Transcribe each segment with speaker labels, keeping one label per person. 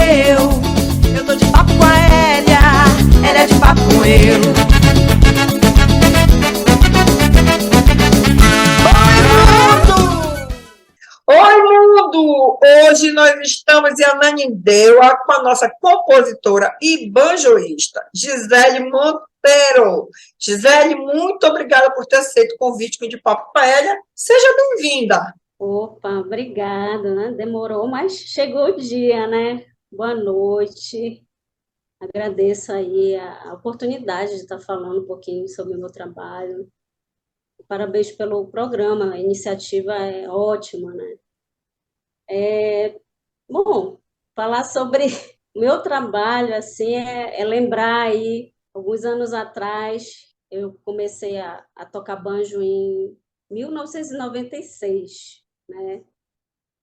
Speaker 1: Eu tô de papo com a Hélia é de papo com eu.
Speaker 2: Oi, mundo! Hoje nós estamos em Ananindeua com a nossa compositora e banjoísta, Gisele Monteiro. Gisele, muito obrigada por ter aceito o convite de Papo com a Hélia. Seja bem-vinda.
Speaker 3: Opa, obrigada, né? Demorou, mas chegou o dia, né? Boa noite. Agradeço aí a oportunidade de estar falando um pouquinho sobre o meu trabalho. Parabéns pelo programa, a iniciativa é ótima, né? Bom, falar sobre o meu trabalho, assim, é lembrar aí, alguns anos atrás, eu comecei a tocar banjo em 1996, né?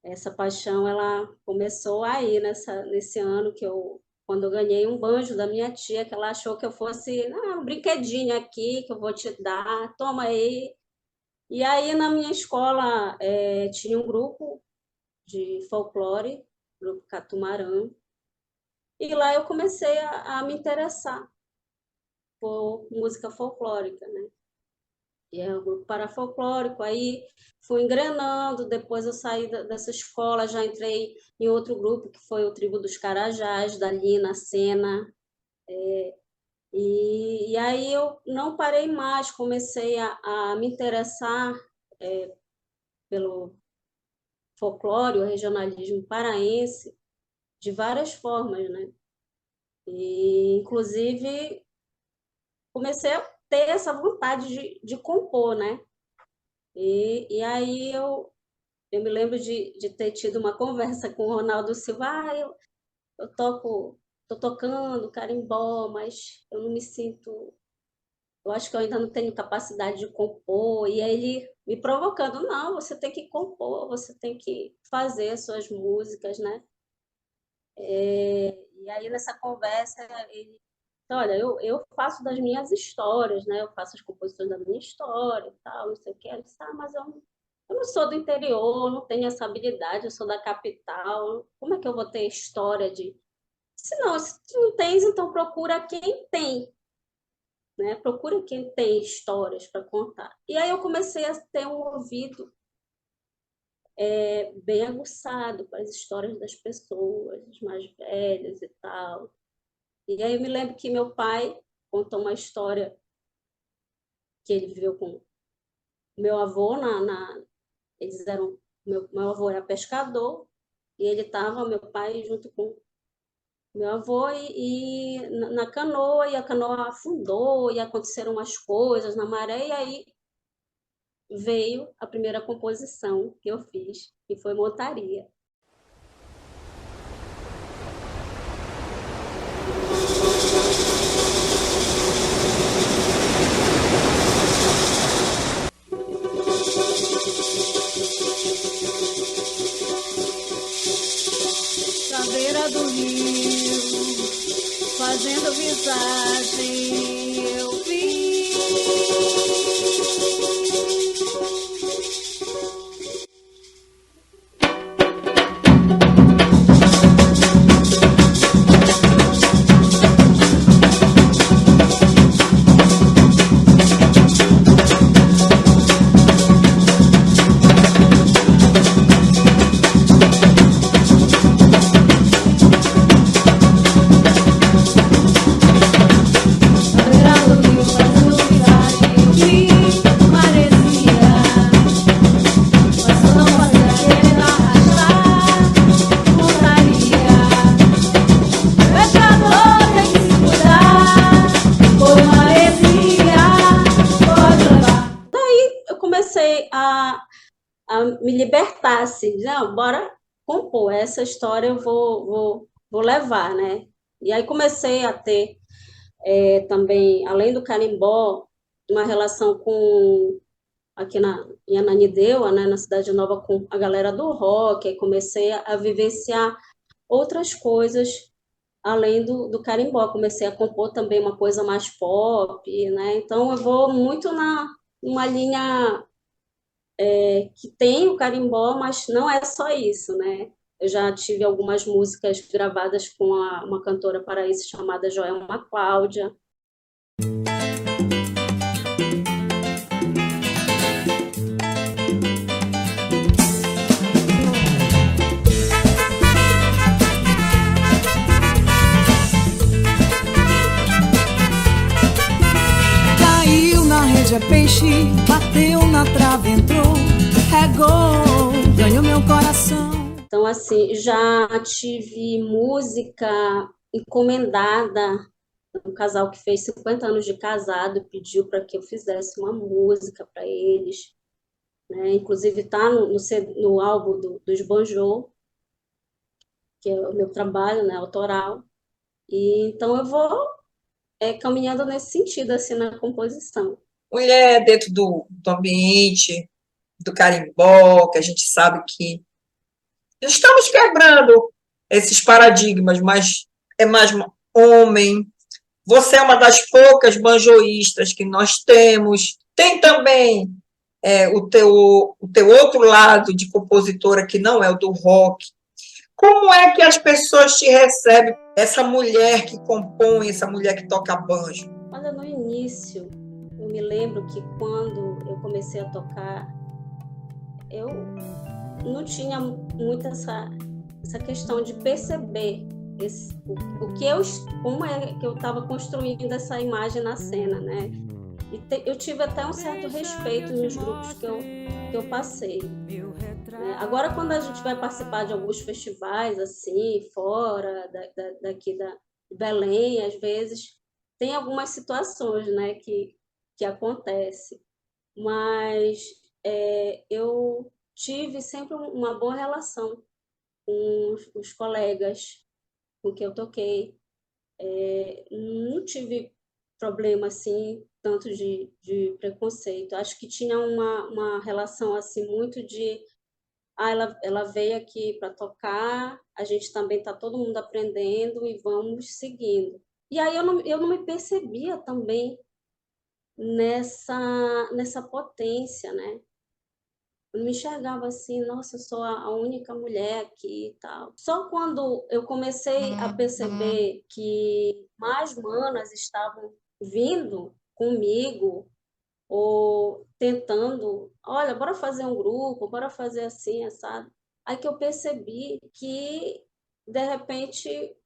Speaker 3: Essa paixão, ela começou aí, nesse ano quando eu ganhei um banjo da minha tia, que ela achou que eu fosse, um brinquedinho aqui, que eu vou te dar, toma aí. E aí, na minha escola, tinha um grupo de folclore, grupo Catumarã, e lá eu comecei a me interessar por música folclórica, né? E é um grupo parafolclórico, aí fui engrenando, depois eu saí dessa escola, já entrei em outro grupo, que foi o Tribo dos Carajás, da Lina Sena, e aí eu não parei mais, comecei a me interessar pelo folclore, o regionalismo paraense, de várias formas, né? E, inclusive, comecei a ter essa vontade de compor, né? E aí eu me lembro de ter tido uma conversa com o Ronaldo Silva. Eu tô tocando carimbó, mas eu não me sinto. Eu acho que eu ainda não tenho capacidade de compor. E aí ele me provocando: não, você tem que compor, você tem que fazer as suas músicas, né? E aí nessa conversa ele. Olha, eu faço das minhas histórias, né? Eu faço as composições da minha história e tal, não sei o quê. Eu disse, mas eu não sou do interior, não tenho essa habilidade, eu sou da capital. Como é que eu vou ter história de. Se tu não tens, então procura quem tem, né? Procura quem tem histórias para contar. E aí eu comecei a ter um ouvido bem aguçado para as histórias das pessoas, as mais velhas e tal. E aí eu me lembro que meu pai contou uma história que ele viveu com meu avô eles eram meu avô era pescador e ele estava meu pai junto com meu avô e na canoa, e a canoa afundou e aconteceram umas coisas na maré, e aí veio a primeira composição que eu fiz, que foi Montaria.
Speaker 4: Na beira do rio, fazendo visagem, eu vi.
Speaker 3: A me libertar, assim, não, bora compor, essa história eu vou levar, né? E aí comecei a ter também, além do carimbó, uma relação aqui em Ananindeua, né, na Cidade Nova, com a galera do rock, aí comecei a vivenciar outras coisas além do carimbó, comecei a compor também uma coisa mais pop, né? Então eu vou muito numa linha que tem o carimbó, mas não é só isso, né? Eu já tive algumas músicas gravadas com uma cantora paraense chamada Joelma Cláudia.
Speaker 1: Caiu na rede é peixe, bateu na trave, entrou, regou, ganhou meu coração.
Speaker 3: Então, assim, já tive música encomendada. Um casal que fez 50 anos de casado pediu para que eu fizesse uma música para eles, né? Inclusive está no álbum dos Banjô, que é o meu trabalho, né, autoral. E então eu vou caminhando nesse sentido, assim, na composição.
Speaker 2: Mulher dentro do ambiente, do carimbó, que a gente sabe que estamos quebrando esses paradigmas, mas é mais homem. Você é uma das poucas banjoístas que nós temos. Tem também o teu outro lado de compositora, que não é o do rock. Como é que as pessoas te recebem, essa mulher que compõe, essa mulher que toca banjo?
Speaker 3: Olha, no início, eu me lembro que quando eu comecei a tocar, eu não tinha muito essa questão de perceber como é que eu estava construindo essa imagem na cena, né? Eu tive até um certo respeito nos grupos que eu passei. Né? Agora, quando a gente vai participar de alguns festivais, assim, fora daqui de Belém, às vezes, tem algumas situações, né, que acontecem. Mas eu tive sempre uma boa relação com os colegas com que eu toquei. Não tive problema, assim, tanto de preconceito. Acho que tinha uma relação, assim, muito de... ela veio aqui para tocar, a gente também está todo mundo aprendendo e vamos seguindo. E aí eu não me percebia também nessa potência, né? Eu me enxergava assim, nossa, eu sou a única mulher aqui e tal. Só quando eu comecei a perceber que mais manas estavam vindo comigo ou tentando, olha, bora fazer um grupo, bora fazer assim, sabe? Aí que eu percebi que, de repente,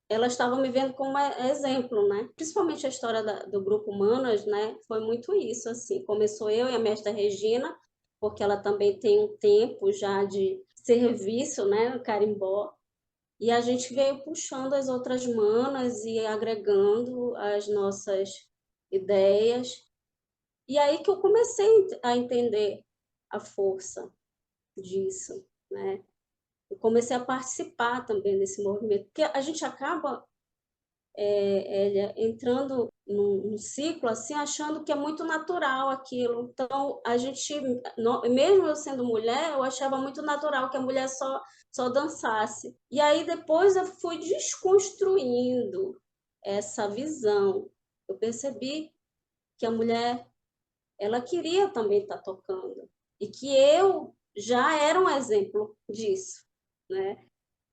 Speaker 3: elas estavam me vendo como exemplo, né? Principalmente a história do grupo Manas, né? Foi muito isso, assim. Começou eu e a mestra Regina, porque ela também tem um tempo já de serviço, né, no carimbó, e a gente veio puxando as outras manas e agregando as nossas ideias. E aí que eu comecei a entender a força disso, né? Eu comecei a participar também desse movimento, porque a gente acaba entrando num ciclo assim, achando que é muito natural aquilo. Então, a gente, mesmo eu sendo mulher, eu achava muito natural que a mulher só dançasse. E aí depois eu fui desconstruindo essa visão. Eu percebi que a mulher, ela queria também estar tocando e que eu já era um exemplo disso, né?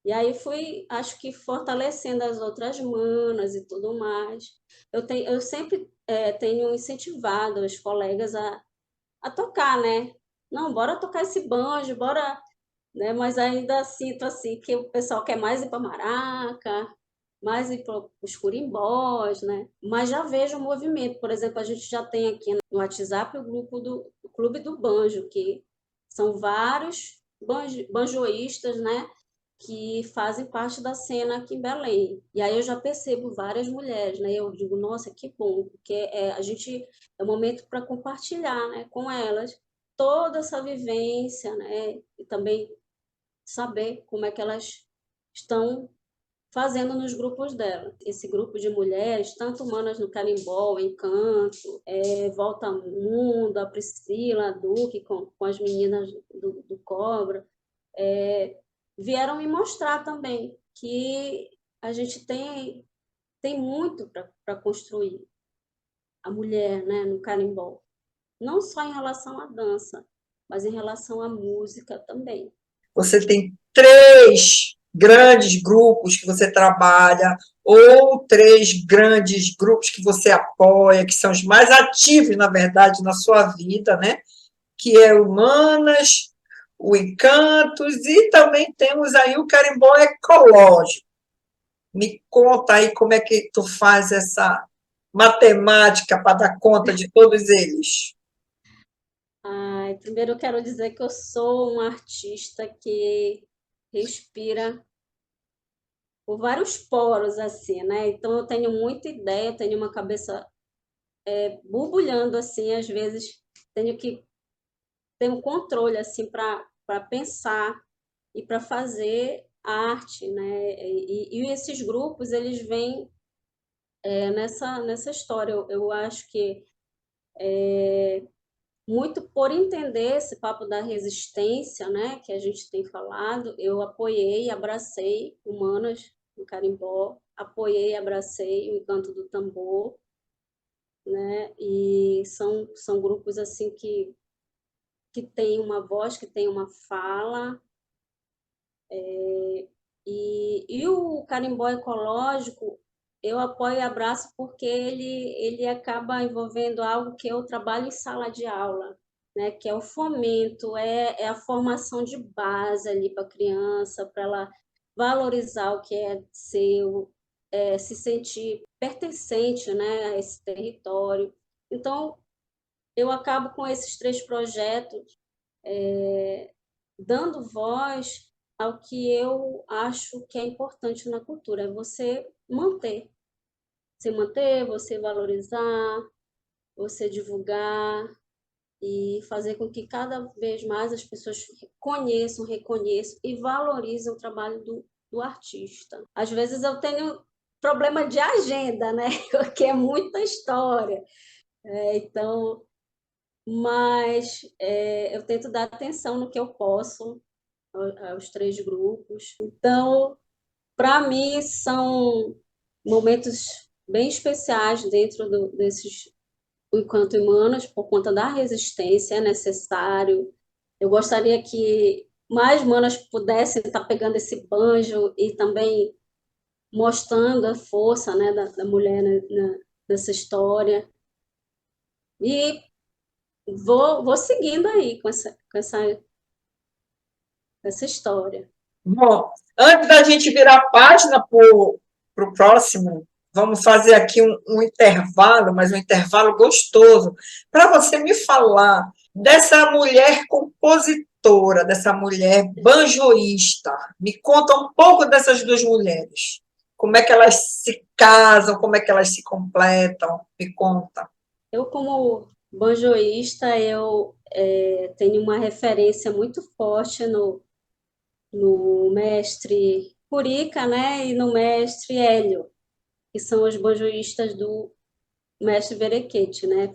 Speaker 3: E aí fui, acho que fortalecendo as outras manas e tudo mais. Eu sempre tenho incentivado os colegas a tocar, né? Não, bora tocar esse banjo, bora, né? Mas ainda sinto assim que o pessoal quer mais ir para maraca, mais ir para os curimbós, né? Mas já vejo o movimento. Por exemplo, a gente já tem aqui no WhatsApp o grupo do Clube do Banjo, que são vários banjoístas, né, que fazem parte da cena aqui em Belém. E aí eu já percebo várias mulheres, né? Eu digo, nossa, que bom, porque a gente é um momento para compartilhar, né, com elas toda essa vivência, né? E também saber como é que elas estão fazendo nos grupos dela. Esse grupo de mulheres, tanto Manas no Carimbó, Encanto, Volta ao Mundo, a Priscila, a Duque, com as meninas do Cobra, vieram me mostrar também que a gente tem muito para construir a mulher, né, no carimbó. Não só em relação à dança, mas em relação à música também.
Speaker 2: Você tem 3 grandes grupos que você trabalha, ou 3 grandes grupos que você apoia, que são os mais ativos, na verdade, na sua vida, né? Que é Humanas, o Encantos, e também temos aí o Carimbó Ecológico. Me conta aí como é que tu faz essa matemática para dar conta de todos eles.
Speaker 3: Ai, primeiro eu quero dizer que eu sou uma artista que respira por vários poros, assim, né? Então eu tenho muita ideia, tenho uma cabeça borbulhando, assim, às vezes tenho que ter um controle, assim, para pensar e para fazer arte, né? E esses grupos, eles vêm nessa história. Eu acho que muito por entender esse papo da resistência, né, que a gente tem falado, eu apoiei, abracei Humanas no Carimbó, apoiei, abracei o Encanto do Tambor, né, e são grupos assim que têm uma voz, que têm uma fala, e o Carimbó Ecológico eu apoio e abraço porque ele acaba envolvendo algo que eu trabalho em sala de aula, né? Que é o fomento, é a formação de base ali para a criança, para ela valorizar o que é seu, se sentir pertencente, né, a esse território. Então, eu acabo com esses 3 projetos dando voz ao que eu acho que é importante na cultura, é você manter, você valorizar, você divulgar e fazer com que cada vez mais as pessoas conheçam, reconheçam e valorizem o trabalho do artista. Às vezes eu tenho problema de agenda, né? Porque é muita história. Então, mas eu tento dar atenção no que eu posso aos 3 grupos. Então, para mim, são momentos bem especiais dentro desses enquanto humanos, por conta da resistência, é necessário. Eu gostaria que mais manas pudessem estar pegando esse banjo e também mostrando a força, né, da mulher nessa história. E vou seguindo aí com essa história.
Speaker 2: Bom, antes da gente virar a página para o próximo, vamos fazer aqui um intervalo, mas um intervalo gostoso, para você me falar dessa mulher compositora, dessa mulher banjoísta. Me conta um pouco dessas 2 mulheres. Como é que elas se casam, como é que elas se completam? Me conta.
Speaker 3: Eu, como banjoísta, eu tenho uma referência muito forte no mestre Curica, né, e no mestre Hélio, que são os banjoístas do mestre Verequete, né?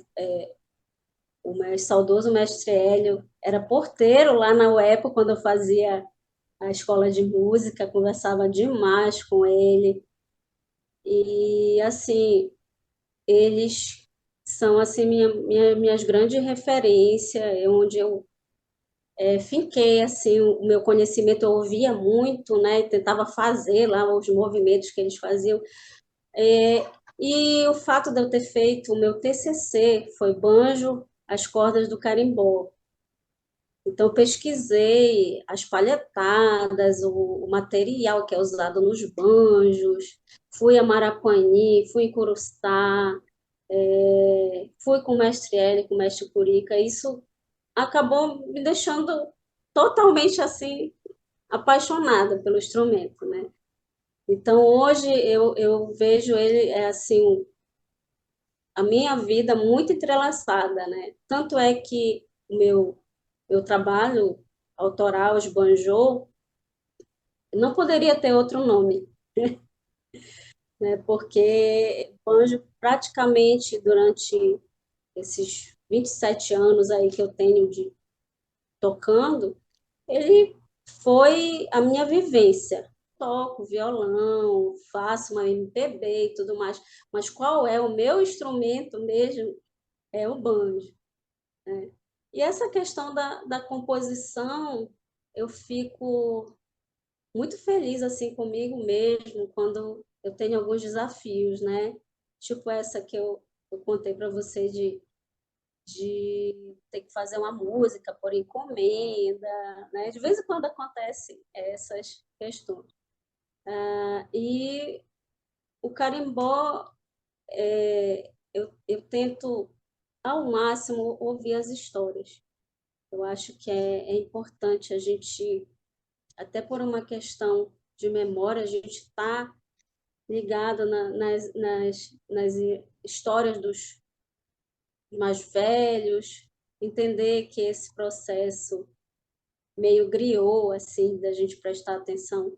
Speaker 3: Saudoso mestre Hélio era porteiro lá na UEPA, quando eu fazia a escola de música, conversava demais com ele. E, assim, eles são, assim, minhas grandes referências, onde eu finquei, assim, o meu conhecimento, eu ouvia muito, né, tentava fazer lá os movimentos que eles faziam. E o fato de eu ter feito o meu TCC foi banjo, as cordas do carimbó. Então, eu pesquisei as palhetadas, o material que é usado nos banjos, fui a Marapuani, fui em Curuçá, fui com o mestre Hélio, com o mestre Curica. Isso acabou me deixando totalmente assim apaixonada pelo instrumento, né? Então, hoje eu vejo ele assim a minha vida muito entrelaçada, né? Tanto é que o meu trabalho autoral, os banjo, não poderia ter outro nome, né? Porque banjo praticamente durante esses 27 anos aí que eu tenho de tocando, ele foi a minha vivência. Toco violão, faço uma MPB e tudo mais, mas qual é o meu instrumento mesmo? É o banjo. E essa questão da composição, eu fico muito feliz assim comigo mesmo quando eu tenho alguns desafios, né? Tipo essa que eu contei para você de ter que fazer uma música por encomenda, né? De vez em quando acontecem essas questões. E o carimbó, eu tento ao máximo ouvir as histórias. Eu acho que é importante a gente, até por uma questão de memória, a gente está ligado nas histórias dos mais velhos, entender que esse processo meio griot, assim, da gente prestar atenção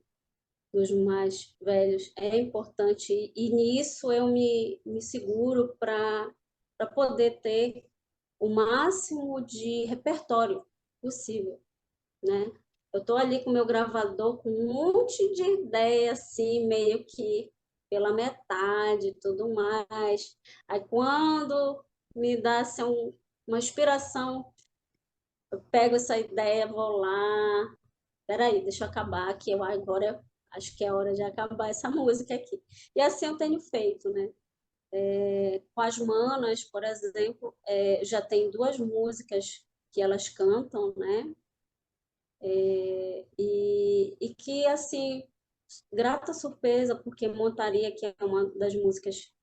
Speaker 3: nos mais velhos é importante, e nisso eu me seguro para poder ter o máximo de repertório possível, né? Eu estou ali com o meu gravador com um monte de ideia, assim, meio que pela metade e tudo mais. Aí, quando me dá assim, uma inspiração, eu pego essa ideia, vou lá. Peraí, deixa eu acabar, que eu agora acho que é hora de acabar essa música aqui. E assim eu tenho feito, né? Com as manas, por exemplo, já tem 2 músicas que elas cantam, né? E que, assim, grata surpresa, porque Montaria, que é uma das músicas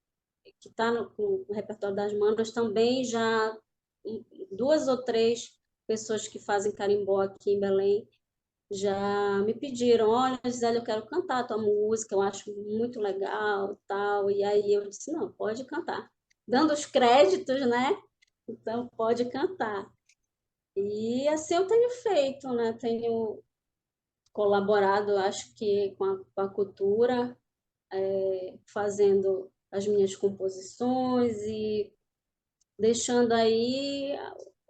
Speaker 3: que está no repertório das manas, também já 2 ou 3 pessoas que fazem carimbó aqui em Belém já me pediram, olha, Gisele, eu quero cantar a tua música, eu acho muito legal, tal. E aí eu disse, não, pode cantar. Dando os créditos, né? Então, pode cantar. E assim eu tenho feito, né? Tenho colaborado, acho que com a cultura, fazendo as minhas composições e deixando aí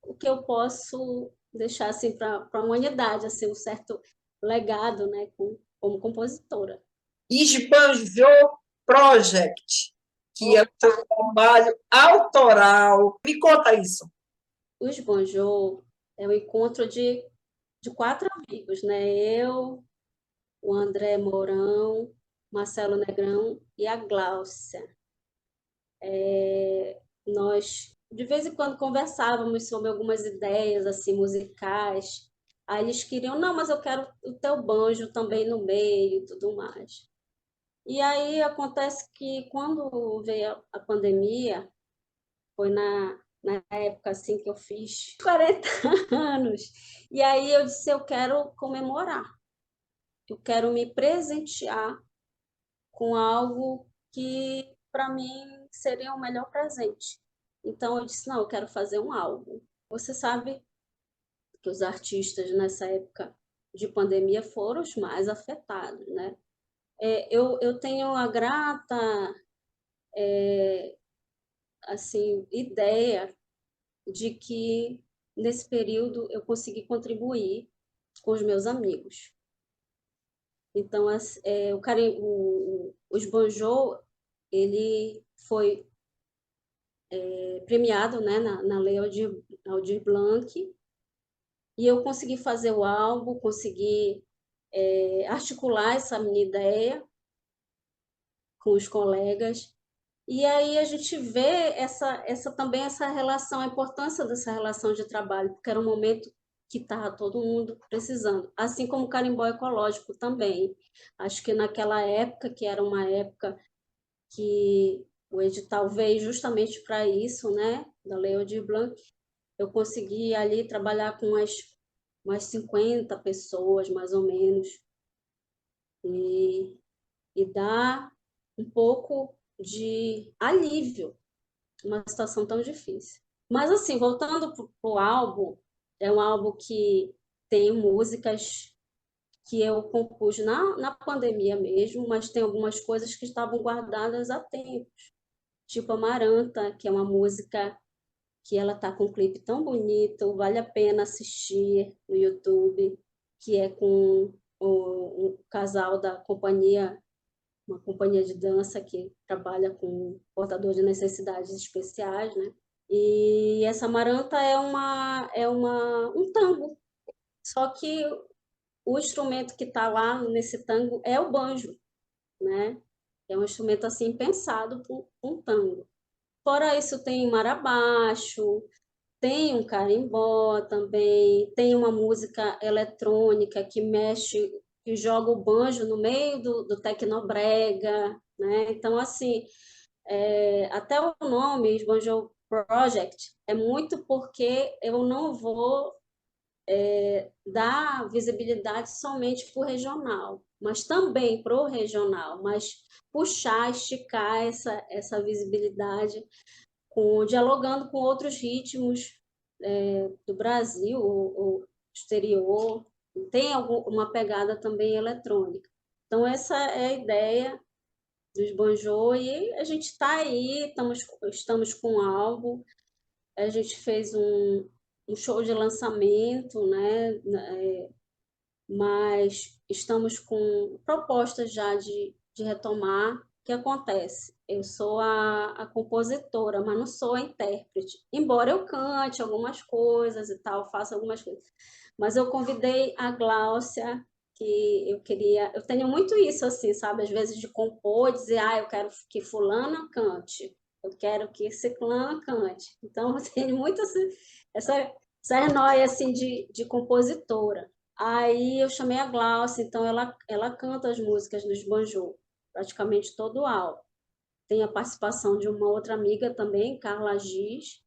Speaker 3: o que eu posso deixar assim para a humanidade, assim, um certo legado, né, como compositora.
Speaker 2: Esbanjou Project, que é o seu trabalho autoral. Me conta isso.
Speaker 3: O Esbanjou é o encontro de 4 amigos, né? Eu, o André Mourão, Marcelo Negrão e a Gláucia. Nós, de vez em quando, conversávamos sobre algumas ideias assim musicais. Aí eles queriam, não, mas eu quero o teu banjo também no meio e tudo mais. E aí acontece que quando veio a pandemia, foi na época assim que eu fiz 40 anos. E aí eu disse, eu quero comemorar. Eu quero me presentear com algo que para mim seria o melhor presente. Então eu disse, não, eu quero fazer um álbum. Você sabe que os artistas nessa época de pandemia foram os mais afetados, né? Eu tenho a grata assim ideia de que nesse período eu consegui contribuir com os meus amigos. Então, o Esbanjou, ele foi premiado, né, na Lei Aldir Blanc, e eu consegui fazer o álbum, consegui articular essa minha ideia com os colegas, e aí a gente vê também essa relação, a importância dessa relação de trabalho, porque era um momento que estava todo mundo precisando, assim como o carimbó ecológico também. Acho que naquela época, que era uma época que o edital veio justamente para isso, né, da Lei Aldir Blanc, eu consegui ali trabalhar com umas 50 pessoas, mais ou menos, e dar um pouco de alívio numa situação tão difícil. Mas, assim, voltando para o álbum, é um álbum que tem músicas que eu compus na pandemia mesmo, mas tem algumas coisas que estavam guardadas há tempos, tipo Amaranta, que é uma música que ela tá com um clipe tão bonito, vale a pena assistir no YouTube, que é com um casal da companhia, uma companhia de dança que trabalha com portador de necessidades especiais, né? E essa Amaranta é um tango, só que o instrumento que está lá nesse tango é o banjo, né? É um instrumento assim pensado para um tango. Fora isso, tem marabaixo, tem um carimbó também, tem uma música eletrônica que mexe, que joga o banjo no meio do tecnobrega, né? Então, assim, até o nome, Banjo Project, é muito porque eu não vou dar visibilidade somente para o regional, mas também para o regional, mas puxar, esticar essa visibilidade dialogando com outros ritmos do Brasil ou exterior, tem uma pegada também eletrônica. Então, essa é a ideia dos Banjo, e a gente está aí, estamos com um álbum, a gente fez um show de lançamento, né? Mas estamos com propostas já de retomar. O que acontece? Eu sou a compositora, mas não sou a intérprete. Embora eu cante algumas coisas e tal, faça algumas coisas. Mas eu convidei a Gláucia, que eu queria... Eu tenho muito isso, assim, sabe? Às vezes de compor, dizer, eu quero que fulana cante, eu quero que ciclana cante. Então, eu tenho muito essa noia, assim, de compositora. Aí eu chamei a Glaucia, então ela canta as músicas dos Banjo, praticamente todo o álbum. Tem a participação de uma outra amiga também, Carla Giz,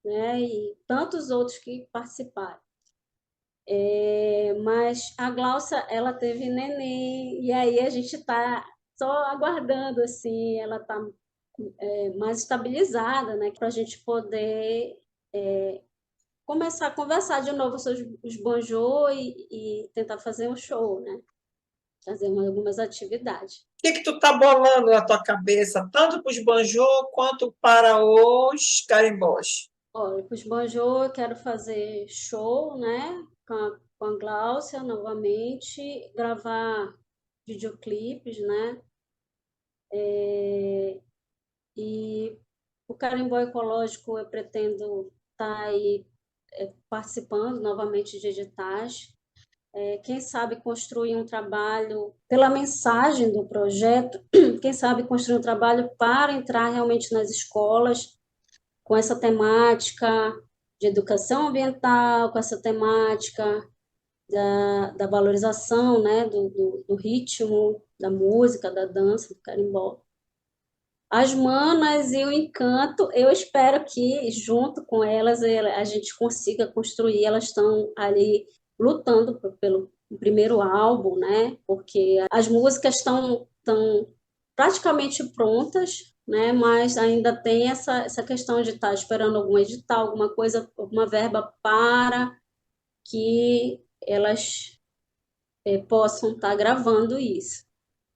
Speaker 3: né? E tantos outros que participaram. Mas a Glaucia, ela teve neném, e aí a gente está só aguardando, assim, ela está mais estabilizada, né? Para a gente poder começar a conversar de novo sobre os Banjo e tentar fazer um show, né? Fazer algumas atividades.
Speaker 2: O que tu tá bolando na tua cabeça, tanto para os banjo quanto para os carimbós?
Speaker 3: Olha, para os Banjo eu quero fazer show, né? Com a Gláucia novamente, gravar videoclipes, né? E o carimbó ecológico eu pretendo estar aí participando novamente de editais. Quem sabe construir um trabalho pela mensagem do projeto, quem sabe construir um trabalho para entrar realmente nas escolas com essa temática de educação ambiental, com essa temática da valorização, né, do ritmo, da música, da dança, do carimbó. As manas e o encanto, eu espero que, junto com elas, a gente consiga construir. Elas estão ali lutando pelo primeiro álbum, né? Porque as músicas estão praticamente prontas, né? Mas ainda tem essa questão de estar esperando algum edital, alguma coisa, alguma verba para que elas possam estar gravando isso.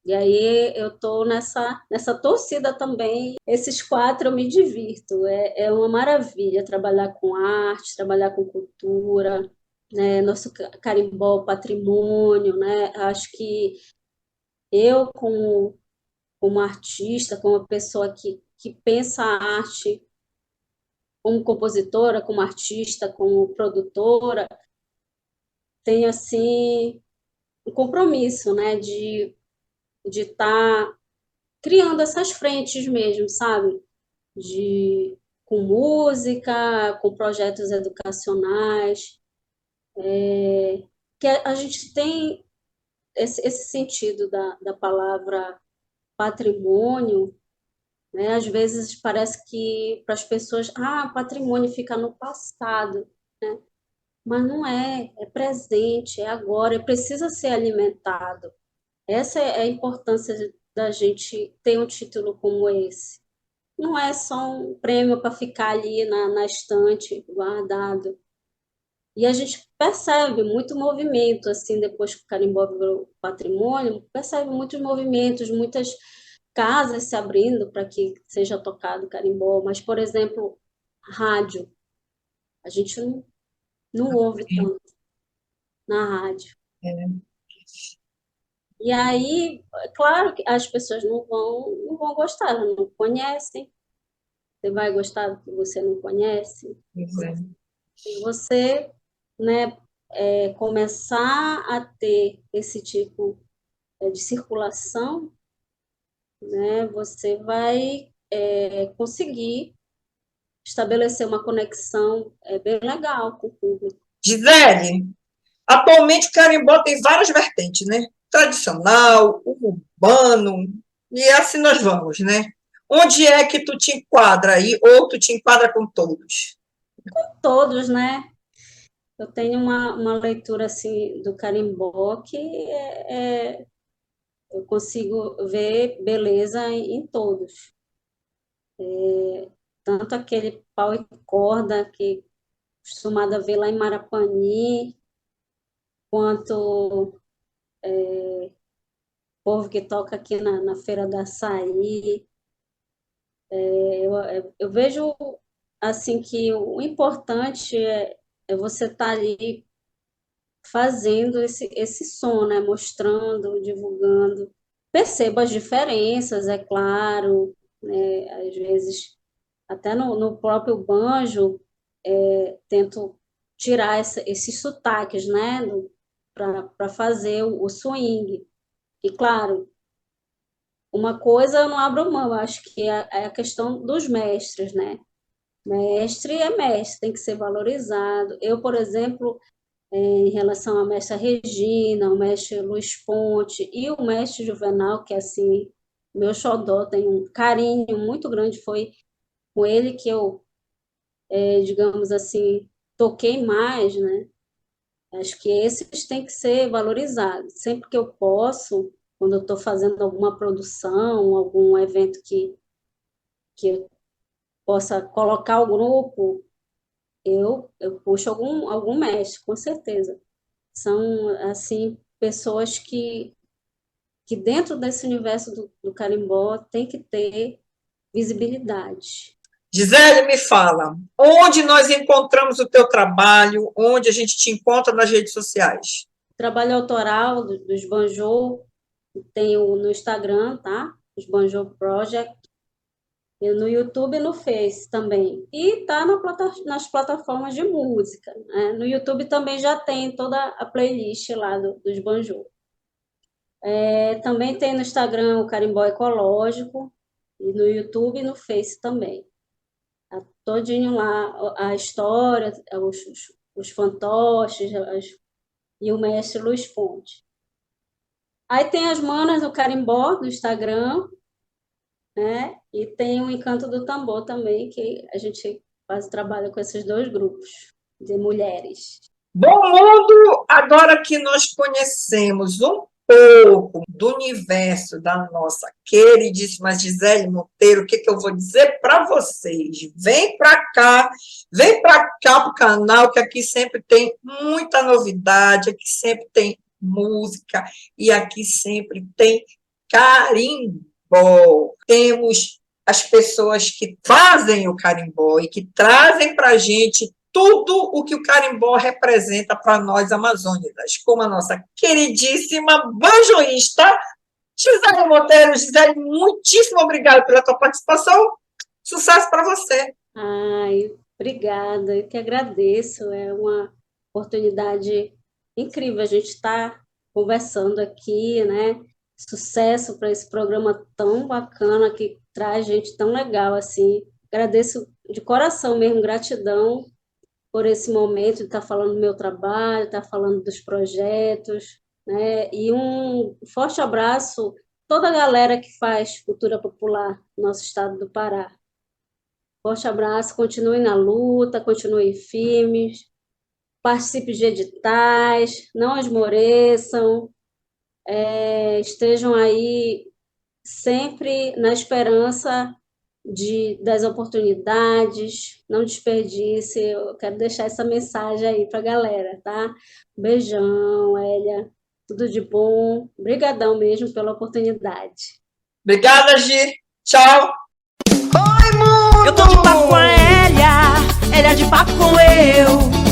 Speaker 3: E aí eu estou nessa torcida também. Esses 4 eu me divirto. É uma maravilha trabalhar com arte, trabalhar com cultura, né? Nosso carimbó, patrimônio, né? Acho que eu, como artista, como uma pessoa que pensa a arte como compositora, como artista, como produtora, tenho, assim, um compromisso, né? De estar criando essas frentes mesmo, sabe? Com música, com projetos educacionais, que a gente tem esse sentido da palavra patrimônio, né? Às vezes parece que para as pessoas, patrimônio fica no passado, né? Mas não é presente, é agora, precisa ser alimentado. Essa é a importância da gente ter um título como esse. Não é só um prêmio para ficar ali na estante, guardado. E a gente percebe muito movimento, assim, depois que o carimbó virou patrimônio, percebe muitos movimentos, muitas casas se abrindo para que seja tocado carimbó. Mas, por exemplo, rádio, a gente não ouve tanto na rádio. E aí, é claro que as pessoas não vão gostar, elas não conhecem. Você vai gostar do que você não conhece?
Speaker 2: Pois é.
Speaker 3: E você, né, começar a ter esse tipo de circulação, né, você vai conseguir estabelecer uma conexão bem legal com o público.
Speaker 2: Gisele, atualmente o carimbó tem várias vertentes, né? Tradicional, urbano, e assim nós vamos, né? Onde é que tu te enquadra aí, ou tu te enquadra com todos?
Speaker 3: Todos, né? Eu tenho uma leitura assim do carimbó que eu consigo ver beleza em todos. Tanto aquele pau e corda que acostumada a ver lá em Marapani, quanto o povo que toca aqui na Feira da Açaí. Eu vejo assim que o importante é você estar ali fazendo esse som, né? Mostrando, divulgando. Percebo as diferenças, é claro, né? Às vezes, até no próprio banjo, tento tirar esses sotaques, né? Para fazer o swing. E, claro, uma coisa eu não abro mão, acho que é a questão dos mestres, né? Mestre é mestre, tem que ser valorizado. Eu, por exemplo, em relação à mestra Regina, o mestre Luiz Ponte e o mestre Juvenal, que assim, meu xodó, tem um carinho muito grande, foi com ele que eu, digamos assim, toquei mais, né? Acho que esses têm que ser valorizados. Sempre que eu posso, quando eu estou fazendo alguma produção, algum evento que eu possa colocar o grupo, eu puxo algum mestre, com certeza. São, assim, pessoas que dentro desse universo do carimbó tem que ter visibilidade.
Speaker 2: Gisele, me fala, onde nós encontramos o teu trabalho, onde a gente te encontra nas redes sociais?
Speaker 3: Trabalho autoral dos banjo, tenho no Instagram, tá? Os Banjo Project, e no YouTube e no Face também. E tá nas plataformas de música, né? No YouTube também já tem toda a playlist lá dos banjo. Também tem no Instagram o Carimbó Ecológico, e no YouTube e no Face também. Tá todinho lá a história, os fantoches e o mestre Luiz Ponte. Aí tem as manas do carimbó do Instagram, né? E tem o Encanto do Tambor também, que a gente faz trabalho com esses dois grupos de mulheres.
Speaker 2: Bom mundo, agora que nós conhecemos um pouco do universo da nossa queridíssima Gisele Monteiro, o que eu vou dizer para vocês? Vem para cá para o canal, que aqui sempre tem muita novidade, aqui sempre tem música e aqui sempre tem carimbó. Temos as pessoas que fazem o carimbó e que trazem para a gente tudo o que o carimbó representa para nós amazônicas, como a nossa queridíssima banjoísta Gisele Monteiro. Gisele, muitíssimo obrigada pela tua participação. Sucesso para você.
Speaker 3: Ai, obrigada, eu que agradeço. É uma oportunidade incrível a gente estar conversando aqui, né? Sucesso para esse programa tão bacana que traz gente tão legal assim. Agradeço de coração mesmo, gratidão por esse momento de estar falando do meu trabalho, estar falando dos projetos, né? E um forte abraço a toda a galera que faz cultura popular no nosso estado do Pará. Forte abraço, continue na luta, continue firmes, participe de editais, não esmoreçam, estejam aí sempre na esperança das oportunidades, não desperdice. Eu quero deixar essa mensagem aí para a galera, tá? Beijão, Hélia, tudo de bom. Obrigadão mesmo pela oportunidade.
Speaker 2: Obrigada, Gi. Tchau.
Speaker 1: Eu tô de papo com a Hélia, Hélia de papo com eu.